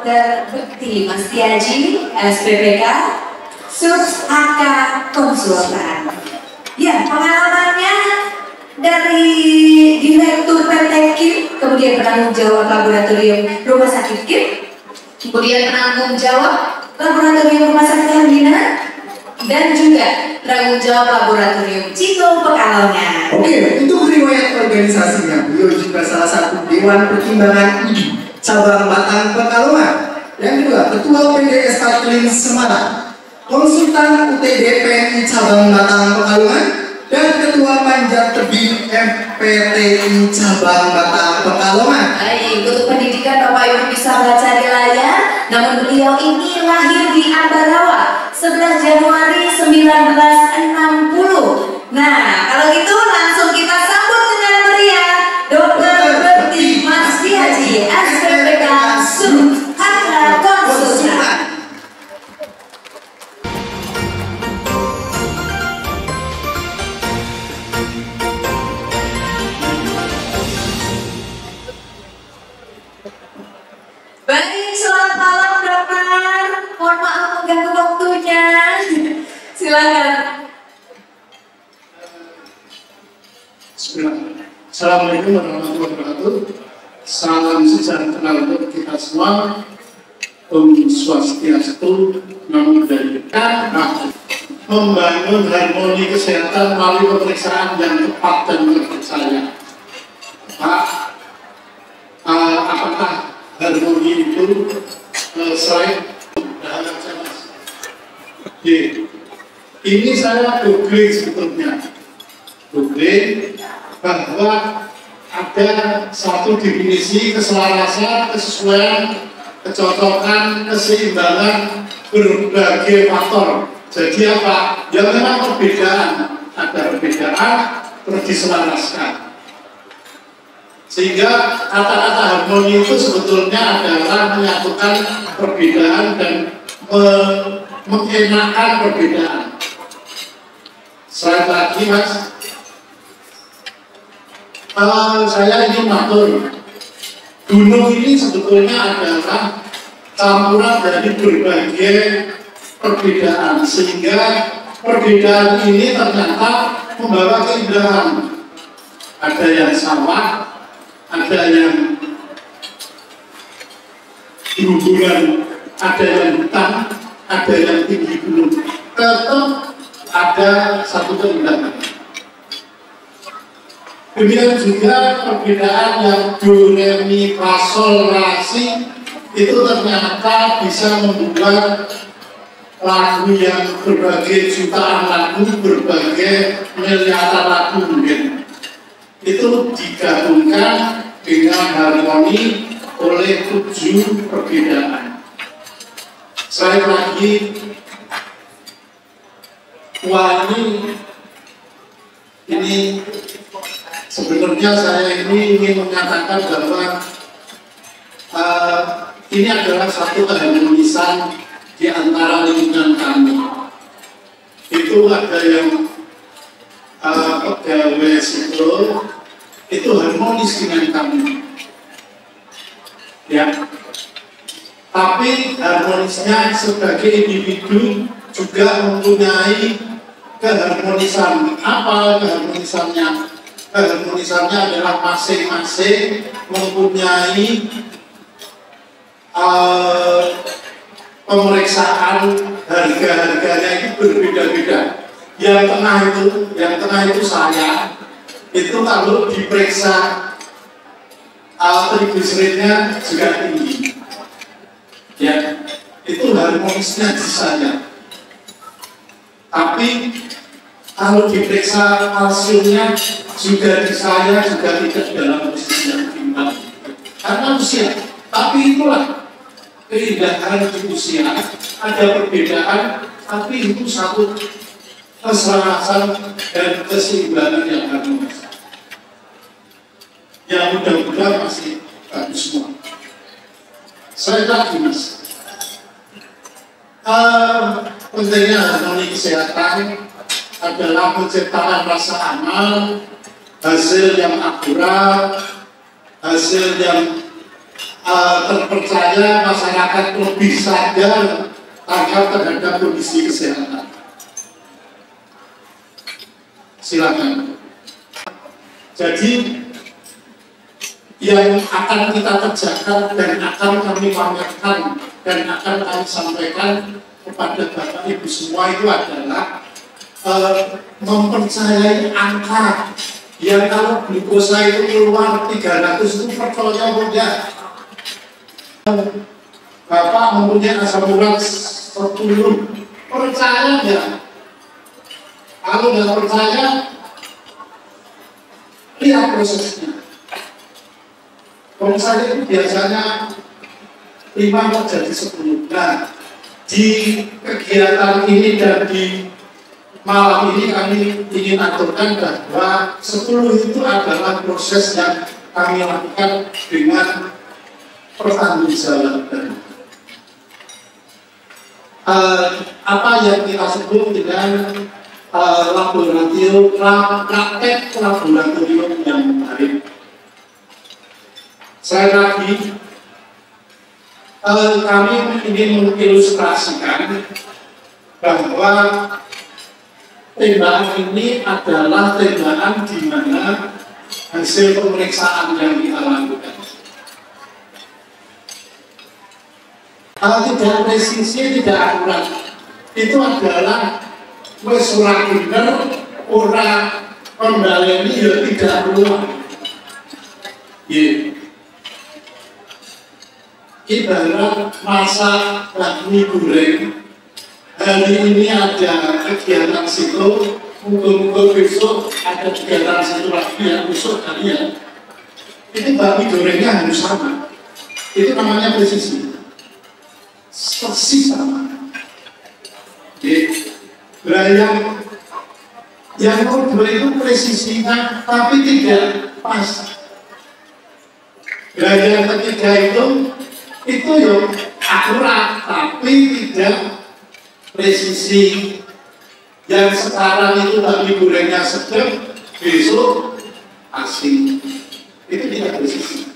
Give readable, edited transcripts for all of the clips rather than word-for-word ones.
Dr. Bekti Mastiaji, SPPK, Subs AK Konsultan. Ya, pengalamannya dari Direktur PT KIM, kemudian penanggung jawab Laboratorium Rumah Sakit KIM, kemudian penanggung jawab Laboratorium Rumah Sakit Hermina, dan juga penanggung jawab Laboratorium Cito Pekalongan. Oke, untuk riwayat organisasinya, beliau juga salah satu Dewan Pertimbangan ID Cabang Batang Pekalongan. Yang kedua, Ketua PDS Katlin Semarang, Konsultan UTD PNI Cabang Batang Pekalongan, dan Ketua Panjat Tebing FPTI Cabang Batang Pekalongan. Baik, untuk pendidikan Bapak Ibu bisa baca di layar. Namun beliau ini lahir di Ambarawa 11 Januari 1960. Nah, kalau gitu langsung kita sambut dengan meriah Dr. Bekti Mastiaji, SPPK Subs AK Konsultan. Baik, selamat malam dokter. Mohon maaf mengganggu waktunya. Silakan. Assalamualaikum warahmatullahi wabarakatuh. Salam sejahtera untuk kita semua. Om Swastiastu, Namo Buddhaya. Membangun harmoni kesehatan melalui pemeriksaan yang tepat dan terpercaya. Pak, apakah harmoni itu selain ini saya googling sebetulnya, bahwa ada satu definisi keselarasan, kesesuaian, kecocokan, keseimbangan berbagai faktor. Jadi apa? Ya memang perbedaan, ada perbedaan terus diselaraskan. Sehingga kata-kata harmoni itu sebetulnya adalah menyatukan perbedaan dan mengenakan perbedaan. Selain lagi mas, saya ingin matur, gunung ini sebetulnya adalah campuran dari berbagai perbedaan, sehingga perbedaan ini ternyata membawa keindahan. Ada yang sawah, ada yang guguran, ada yang hutan, ada yang tinggi gunung. Tetap ada satu keindahan. Demikian juga perbedaan yang do, re, mi, fa, sol, la, si itu ternyata bisa membuat lagu yang berbagai jutaan lagu, berbagai miliaran lagu mungkin. Itu digabungkan dengan harmoni oleh 7 perbedaan. Saya lagi ini sebenarnya saya ini ingin menyatakan bahwa ini adalah satu keharmonisan di antara lingkungan kami. Itu ada yang pegawai sipil itu harmonis dengan kami, ya. Tapi harmonisnya sebagai individu juga mempunyai keharmonisan. Apa keharmonisannya? Keharmonisannya adalah masing-masing mempunyai pemeriksaan harga-harganya itu berbeda-beda. Yang tengah itu saya itu kalau diperiksa triglyceridnya juga tinggi, ya itu harmonisnya di saya. Tapi kalau diperiksa kalsiumnya juga di saya juga tidak dalam posisi yang timbang karena usia. Tapi itulah keindahan di usia, ada perbedaan, tapi itu satu keselarasan dan keseimbangan yang harmonis. Ya mudah-mudahan masih bagus semua. Saya lagi mas, pentingnya harmoni kesehatan adalah menciptakan rasa aman, hasil yang akurat, hasil yang terpercaya, masyarakat lebih sadar terhadap kondisi kesehatan. Silakan. Jadi yang akan kita kerjakan dan akan kami pamerkan dan akan kami sampaikan kepada Bapak Ibu semua itu adalah mempercayai angka yang kalau glukosa itu keluar 300 itu percaya enggak. Bapak mempunyai asam urat 10, percaya enggak? Kalau nggak percaya, lihat prosesnya. Kalau saya itu biasanya 5 kok jadi 10. Nah, di kegiatan ini dan di malam ini kami ingin aturkan bahwa 10 itu adalah proses yang kami lakukan dengan pertanggungjawaban. Apa yang kita sebut dengan praktek laboratorium yang baik. Saya lagi kami ingin mengilustrasikan bahwa tembakan ini adalah tembakan di mana hasil pemeriksaan yang kita lakukan. Tidak presisi, tidak akurat. Itu adalah wis ora bener, ora kondaleni ya tidak peluang. Ibarat masak bakmi goreng. Hari ini ada kegiatan situ, mungkin besok ada kegiatan situ lagi yang besok kalian. Itu bakmi gorengnya harus sama. Itu namanya presisi. Persis sama. Yang kedua itu presisinya tapi tidak pas. Yang ketiga itu ya akurat tapi tidak presisi. Yang sekarang itu bakmi gorengnya sedang, besok asing. Itu tidak presisi.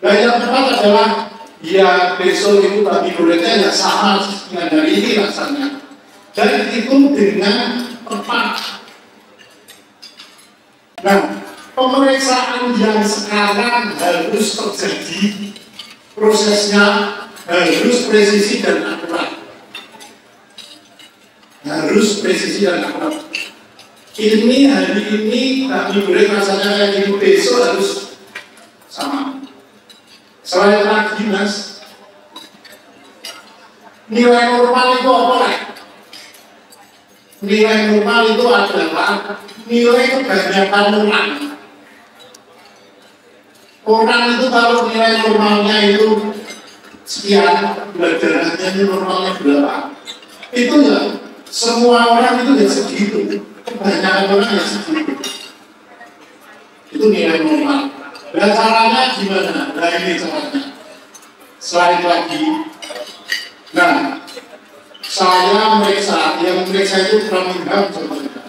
Dan yang keempat adalah ya besok itu bakmi gorengnya ya sama dengan hari ini rasanya. Dan itu dengan tepat. Nah, pemeriksaan yang sekarang harus terjadi, prosesnya harus presisi dan akurat. Harus presisi dan akurat. Ini hari ini bakmi goreng rasanya kayak gitu, besok harus sama. Selain lagi mas, nilai normal itu apa? Nilai normal itu adalah nilai kebanyakan orang. Orang itu kalau nilai normalnya itu sekian, gula darahnya ini normalnya berapa? Itu ya, semua orang itu ya segitu. Kebanyakan orang ya segitu. Itu nilai normal. Dan caranya gimana? Nah ini caranya. Selain lagi, nah saya meriksa, yang meriksa itu Framingham contohnya.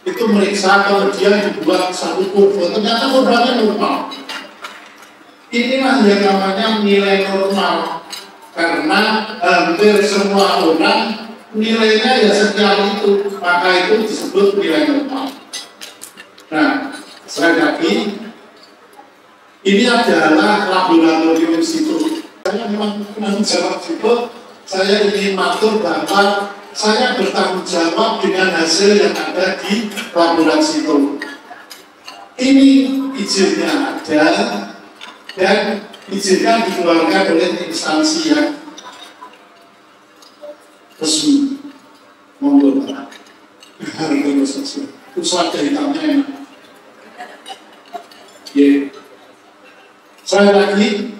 Itu meriksa kemudian dibuat satu kurva, ternyata kurvanya normal. Inilah yang namanya nilai normal. Karena hampir semua orang nilainya ya sekian itu, maka itu disebut nilai normal. Nah, sekali lagi, ini adalah laboratorium situ. Saya memang menanggung jawab situ. Saya ingin matur bahwa saya bertanggung jawab dengan hasil yang ada di laboratorium situ. Ini izinnya ada dan izinnya dikeluarkan oleh instansi yang resmi. Monggo Pak. Itu ada hitamnya enak. Saya lagi,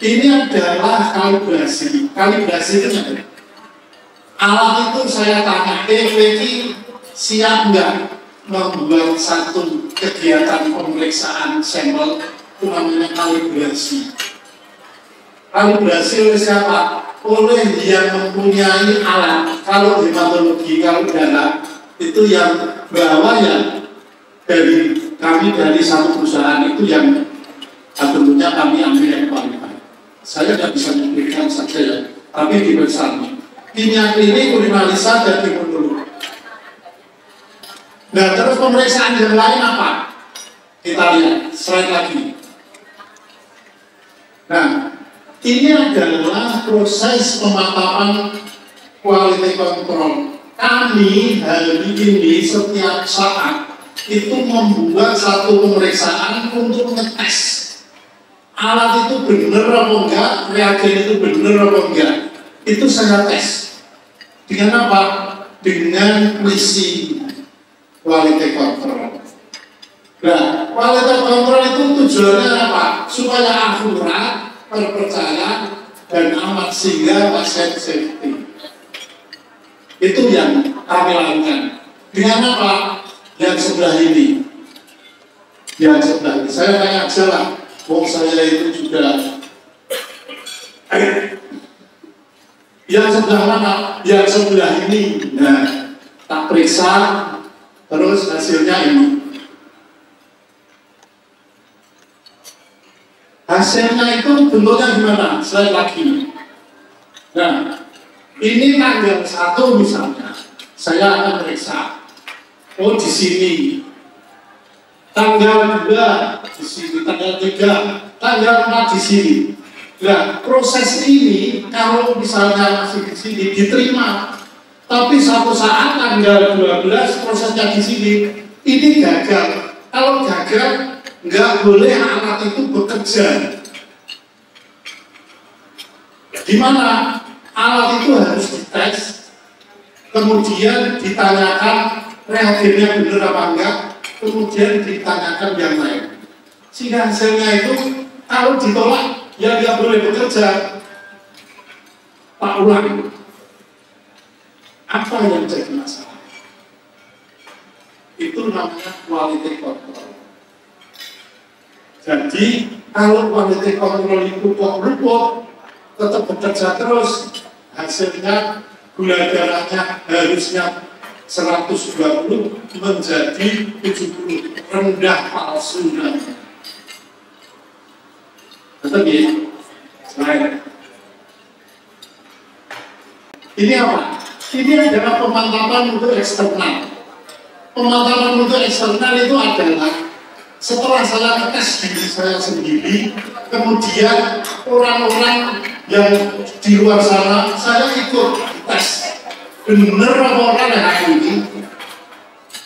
ini adalah kalibrasi. Kalibrasi itu ada. Alat itu saya tanya, ini siap nggak membuat satu kegiatan pemeriksaan sampel, itu namanya kalibrasi. Kalibrasi oleh siapa? Oleh yang mempunyai alat. Kalau hematologi, kalau darah, itu yang bawa ya dari kami dari satu perusahaan itu yang makanya kami ambil yang kualitas. Saya tidak bisa memberikan saja ya, tapi di bersama. Kimia klinik, urinalisa, dan imunologi. Nah, terus pemeriksaan yang lain apa? Kita lihat, slide lagi. Nah, ini adalah proses pemantapan quality control. Kami hari ini setiap saat itu membuat satu pemeriksaan untuk ngetes alat itu benar apa enggak, reagen itu benar apa enggak. Itu saya tes. Dengan apa? Dengan misi quality control. Nah, quality control itu tujuannya apa? Supaya akurat, terpercaya, dan amat sehingga pasien safety. Itu yang kami lakukan. Dengan apa? Yang sebelah ini. Yang sebelah ini. Saya tanya aja lah. Wong saya itu juga. Yang sebelah mana? Yang sebelah ini. Nah, tak periksa, terus hasilnya ini. Hasilnya itu bentuknya gimana? Slide lagi. Nah, ini tanggal 1 misalnya, saya akan periksa. Oh, di sini. Tanggal 2 di sini, tanggal 3, tanggal 4 di sini. Nah, proses ini kalau misalnya masih di sini diterima, tapi satu saat tanggal 12 prosesnya di sini, ini gagal. Kalau gagal, nggak boleh alat itu bekerja. Gimana? Alat itu harus dites, kemudian ditanyakan reagennya benar apa enggak, kemudian ditanyakan yang lain. Sehingga hasilnya itu kalau ditolak, ya nggak boleh bekerja. Pak ulang, apa yang jadi masalah? Itu namanya quality control. Jadi kalau quality control itu kok luput, tetap bekerja terus, hasilnya gula darahnya harusnya 120 menjadi 70, rendah palsu namanya. Betul ya? Selain ini apa? Ini adalah pemantapan untuk eksternal. Pemantapan untuk eksternal itu adalah setelah saya tes diri saya sendiri, kemudian orang-orang yang di luar sana, saya ikut tes. Bener apa orang yang ini?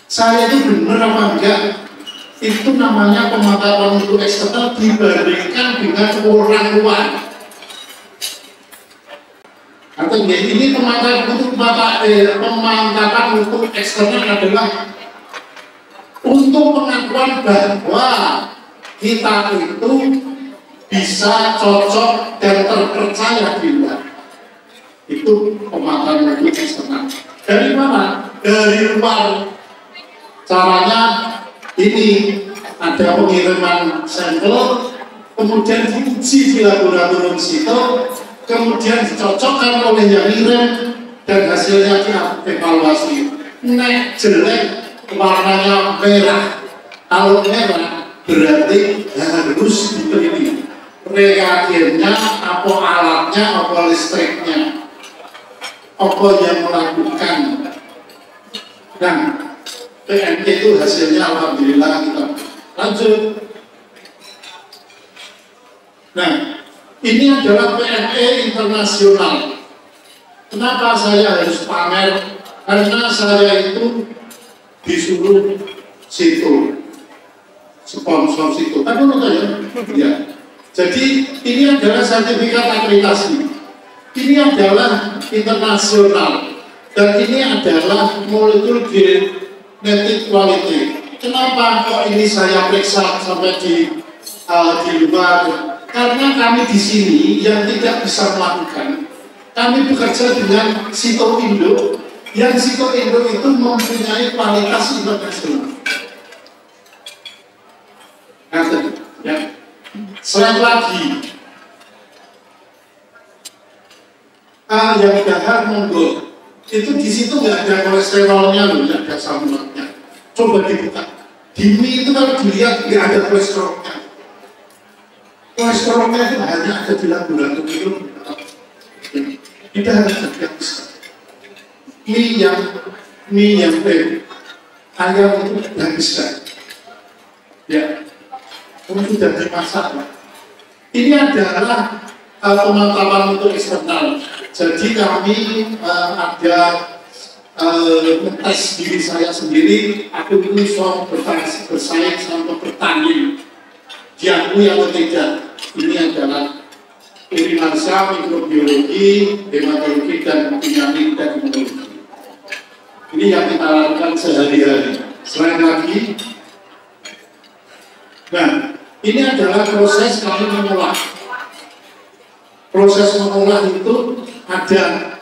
Saya itu bener apa enggak? Itu namanya pemantapan untuk eksternal dibandingkan dengan orang luar. Atau ini pemantapan untuk eksternal adalah untuk pengakuan bahwa kita itu bisa cocok dan terpercaya di luar. Itu pemantapan untuk eksternal. Dari mana? Dari luar. Caranya ini ada pengiriman sampel, kemudian diuji di laboratorium situ, kemudian dicocokkan oleh yang ngirim dan hasilnya dievaluasi. Nek jelek warnanya merah. Kalau merah berarti harus diteliti reagennya, apa alatnya, apa listriknya, apa yang melakukan. Nah, PMT itu hasilnya alhamdulillah kita lanjut. Nah, ini adalah PME internasional. Kenapa saya harus pamer? Karena saya itu disuruh situ, sponsor situ. Kan menurut saya, ya. Jadi ini adalah sertifikat akreditasi. Ini adalah internasional dan ini adalah molekul genetik quality. Kenapa kok ini saya periksa sampai di luar? Karena kami di sini yang tidak bisa melakukan, kami bekerja dengan Sito Indo, yang Sito Indo itu mempunyai kualitas internasional. Ya. Selain lagi, yang dahar monggo, itu di situ nggak ada kolesterolnya loh, nggak ada samuratnya. Coba dibuka. Di mie itu kalau dilihat nggak ada kolesterolnya. kolesterolnya itu hanya ada di laboratorium. Kita harus jaga. Mie yang ayam itu habiskan. Ya, sudah dimasak. Ini adalah pemantauan untuk eksternal. Jadi kami ada tes diri saya sendiri. Aku ini soal bersaing sama bertani. Diakui atau tidak? Ini adalah kulinarsa, mikrobiologi, hematologi, dan penyakit dan imunologi. Ini yang kita lakukan sehari-hari. Selain lagi, nah, ini adalah proses kami mengolah. Proses mengolah itu ada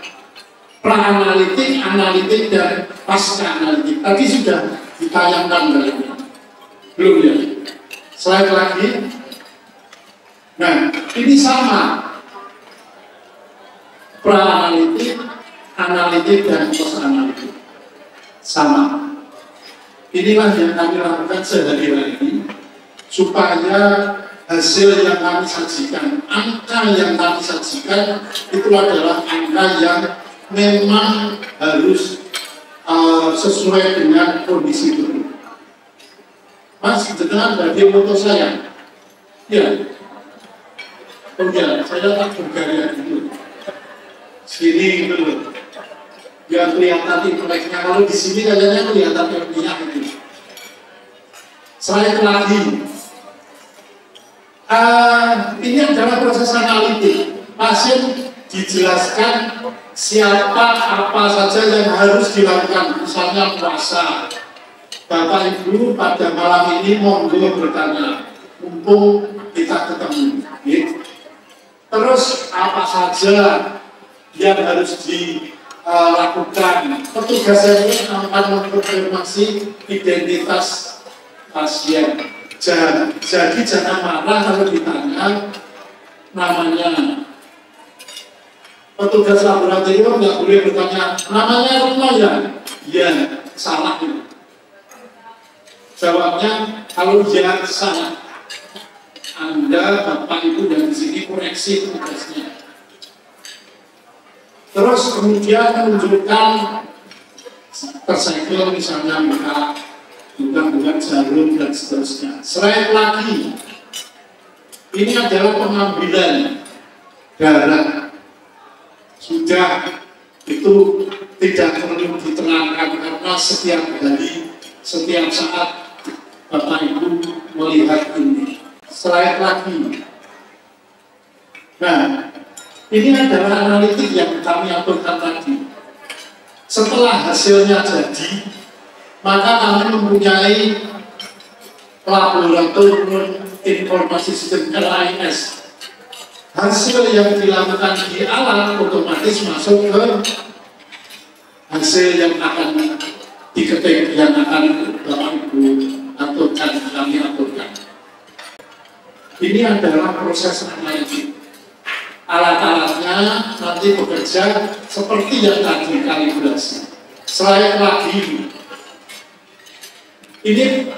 pra-analitik, analitik, dan pasca-analitik. Tadi sudah ditayangkan dari ini. Belum ya? Slide lagi. Nah, ini sama. Pra-analitik, analitik, dan post-analitik. Sama. Inilah yang kami lakukan sehari-hari supaya hasil yang kami sajikan, angka yang kami sajikan itu adalah angka yang memang harus sesuai dengan kondisi tubuh. Mas, dengan bagi foto saya. Ya. Oh ya, saya tak bergaya dulu. Sini dulu. Biar kelihatan inteleknya. Kalau di sini kayaknya kelihatan minyak ini. Slide lagi. Ini adalah proses analitik. Pasien dijelaskan siapa apa saja yang harus dilakukan. Misalnya puasa. Bapak Ibu pada malam ini monggo bertanya. Mumpung kita ketemu. Terus apa saja yang harus dilakukan? Petugas ini akan mengkonfirmasi identitas pasien. Jadi jangan marah kalau ditanya namanya. Petugas laboratorium nggak boleh bertanya namanya apa ya? Iya, salah itu. Jawabnya kalau dia salah. Anda, Bapak Ibu dan di sini koreksi tugasnya. Terus kemudian menunjukkan tersegel misalnya bukan jarum dan seterusnya. Slide lagi. Ini adalah pengambilan darah. Sudah itu tidak perlu diterangkan karena setiap hari, setiap saat Bapak Ibu melihat ini. Slide lagi. Nah, ini adalah analitik yang kami aturkan tadi. Setelah hasilnya jadi, maka kami mempunyai laboratorium informasi sistem LIS. Hasil yang dilakukan di alat otomatis masuk ke hasil yang akan diketik, yang akan Bapak Ibu aturkan, kami aturkan. Ini adalah proses analitik. Alat-alatnya nanti bekerja seperti yang tadi kalibrasi. Slide lagi. Ini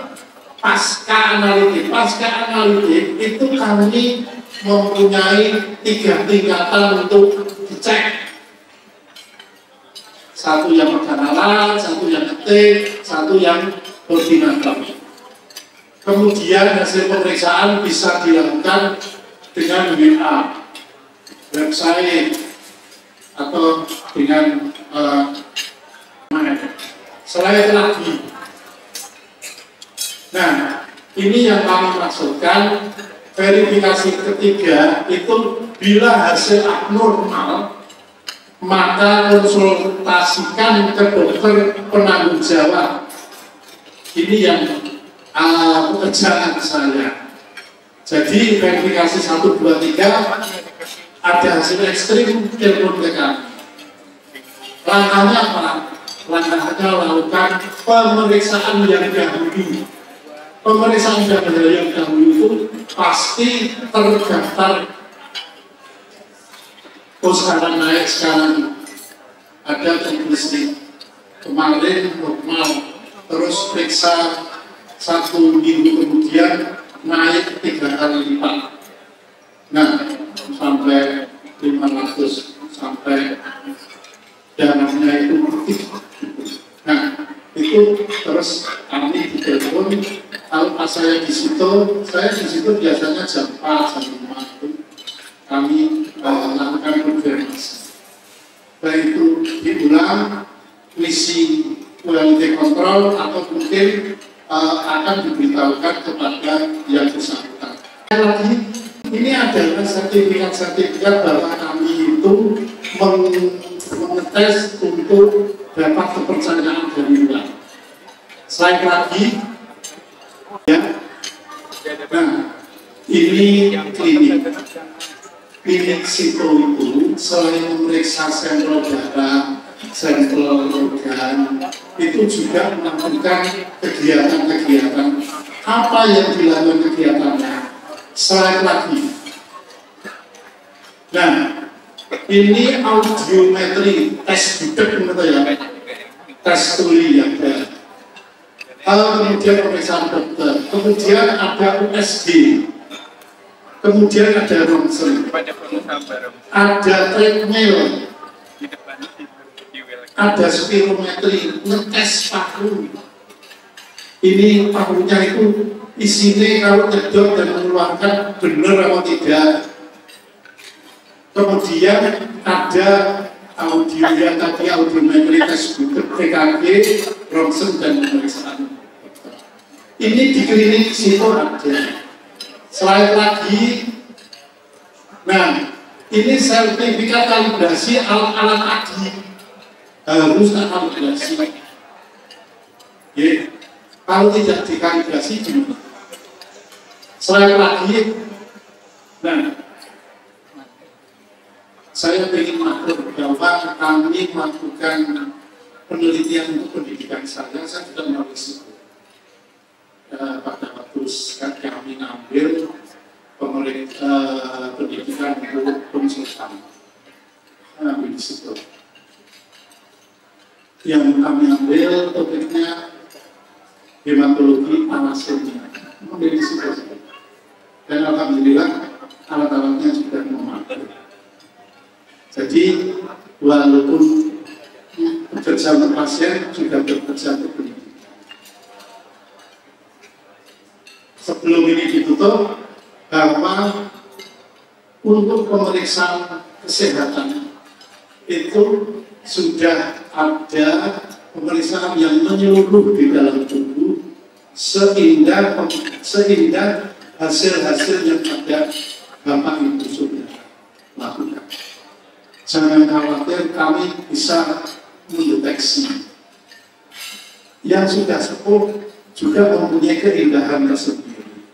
pasca analitik. Pasca analitik itu kami mempunyai 3 tingkatan untuk dicek. Satu yang pegang alat, satu yang ketik, satu yang koordinator. Kemudian hasil pemeriksaan bisa dilakukan dengan WA, website, atau dengan slide lagi. Nah, ini yang kami maksudkan. Verifikasi ketiga itu bila hasil abnormal, maka konsultasikan ke dokter penanggung jawab. Ini yang pekerjaan saya. Jadi verifikasi 1, 2, 3 ada hasil ekstrim, telepon ke kami. Langkahnya apa? Langkahnya lakukan pemeriksaan yang dahulu. Pemeriksaan yang dahulu itu pasti terdaftar. Oh sekarang naik, sekarang ada checklist. Kemarin normal, terus periksa 1 minggu kemudian naik 3 kali lipat. Nah, sampai 500 sampai dananya itu putih. Nah, itu terus kami ditelepon. Kalau pas saya di situ biasanya jam 4, jam 5 itu kami melakukan konfirmasi. Baik itu diulang misi quality control atau mungkin akan diberitahukan kepada yang bersangkutan. Lagi, ini adalah sertifikat bahwa kami itu mengetes untuk dapat kepercayaan dari luar. Selain lagi, ya, nah ini klinik situ itu selain memeriksa sampel darah, sampel organ, itu juga melakukan kegiatan-kegiatan. Apa yang dilakukan kegiatannya? Selain lagi. Nah, ini audiometri tes budek menurut ya, tes tuli ya. Kemudian pemeriksaan dokter, kemudian ada USG, kemudian ada ronsen, ada treadmill, ada spirometri, ngetes paru. Ini parunya itu isinya kalau nyedot dan mengeluarkan benar atau tidak. Kemudian ada audio yang tadi audiometri tes budek, PKG, ronsen dan pemeriksaan. Ini di klinik situ ada. Selain lagi, nah ini sertifikat kalibrasi alat-alat tadi harus kalibrasi. Ya, kalau tidak dikalibrasi gimana? Selain lagi, nah saya ingin maklum bahwa kami melakukan penelitian untuk pendidikan saya sudah melalui situ. Pada waktu kami ambil pendidikan untuk konsultan, di situ. Yang kami ambil topiknya hematologi anatomia, di situ. Dan alhamdulillah alat-alatnya juga memadai. Jadi walaupun bekerja untuk pasien juga bekerja untuk pendidikan. Sebelum ini ditutup, bahwa untuk pemeriksaan kesehatan itu sudah ada pemeriksaan yang menyeluruh di dalam tubuh sehingga hasil-hasil yang ada Bapak Ibu sudah lakukan. Jangan khawatir, kami bisa mendeteksi. Yang sudah sepuh juga mempunyai keindahan tersendiri.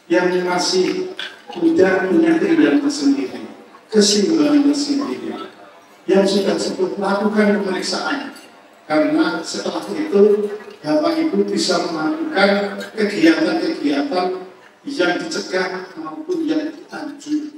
Yang masih muda punya keindahan tersendiri, kesimbangan tersendiri. Yang sudah sebut lakukan pemeriksaan, karena setelah itu Bapak Ibu bisa melakukan kegiatan-kegiatan yang dicegah maupun yang dianjurkan.